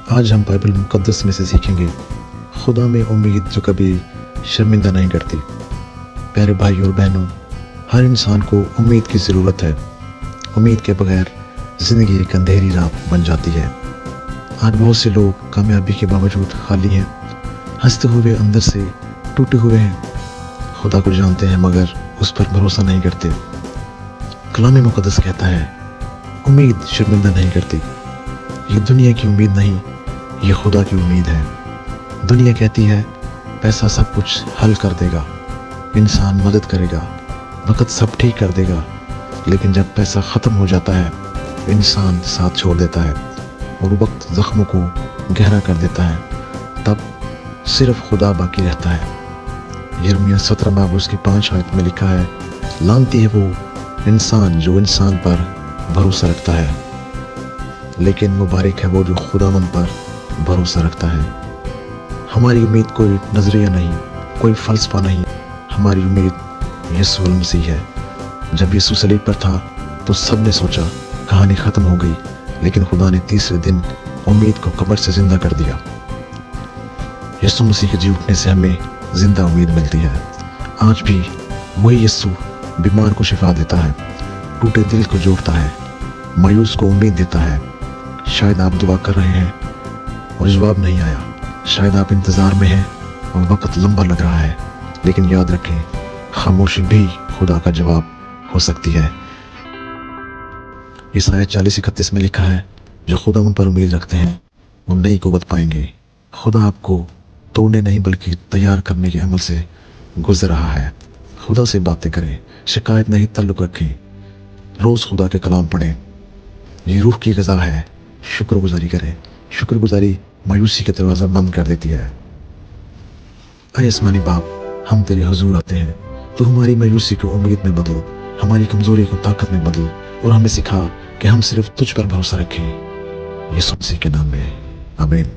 آج ہم بائبل مقدس میں سے سیکھیں گے خدا میں امید جو کبھی شرمندہ نہیں کرتی۔ پیارے بھائی اور بہنوں، ہر انسان کو امید کی ضرورت ہے۔ امید کے بغیر زندگی ایک اندھیری رات بن جاتی ہے۔ آج بہت سے لوگ کامیابی کے باوجود خالی ہیں، ہنستے ہوئے اندر سے ٹوٹے ہوئے ہیں۔ خدا کو جانتے ہیں مگر اس پر بھروسہ نہیں کرتے۔ کلام مقدس کہتا ہے امید شرمندہ نہیں کرتی۔ یہ دنیا کی امید نہیں، یہ خدا کی امید ہے۔ دنیا کہتی ہے پیسہ سب کچھ حل کر دے گا، انسان مدد کرے گا، وقت سب ٹھیک کر دے گا، لیکن جب پیسہ ختم ہو جاتا ہے انسان ساتھ چھوڑ دیتا ہے اور وقت زخموں کو گہرا کر دیتا ہے، تب صرف خدا باقی رہتا ہے۔ یرمیہ 17 باب اس کی 5 آیت میں لکھا ہے، لعنتی ہے وہ انسان جو انسان پر بھروسہ رکھتا ہے، لیکن مبارک ہے وہ جو خداوند پر بھروسہ رکھتا ہے۔ ہماری امید کوئی نظریہ نہیں، کوئی فلسفہ نہیں، ہماری امید یسوع المسیح ہے۔ جب یسوع صلیب پر تھا تو سب نے سوچا کہانی ختم ہو گئی، لیکن خدا نے تیسرے دن امید کو قبر سے زندہ کر دیا۔ یسوع مسیح کے جی اٹھنے سے ہمیں زندہ امید ملتی ہے۔ آج بھی وہی یسوع بیمار کو شفا دیتا ہے، ٹوٹے دل کو جوڑتا ہے، مایوس کو امید دیتا ہے۔ شاید آپ دعا کر رہے ہیں اور جواب نہیں آیا، شاید آپ انتظار میں ہیں اور وقت لمبا لگ رہا ہے، لیکن یاد رکھیں خاموشی بھی خدا کا جواب ہو سکتی ہے۔ یسایہ 40:31 میں لکھا ہے، جو خدا ان پر امید رکھتے ہیں وہ نئی قوت پائیں گے۔ خدا آپ کو توڑنے نہیں بلکہ تیار کرنے کے عمل سے گزر رہا ہے۔ خدا سے باتیں کریں، شکایت نہیں تعلق رکھیں، روز خدا کے کلام پڑھیں۔ یہ روح کی غذا ہے، شکر گزاری کریں۔ شکر گزاری مایوسی کے دروازہ بند کر دیتی ہے۔ اے آسمانی باپ، ہم تیرے حضور آتے ہیں، تو ہماری مایوسی کو امید میں بدل، ہماری کمزوری کو طاقت میں بدل، اور ہمیں سکھا کہ ہم صرف تجھ پر بھروسہ رکھیں۔ یسوع مسیح کے نام میں آمین۔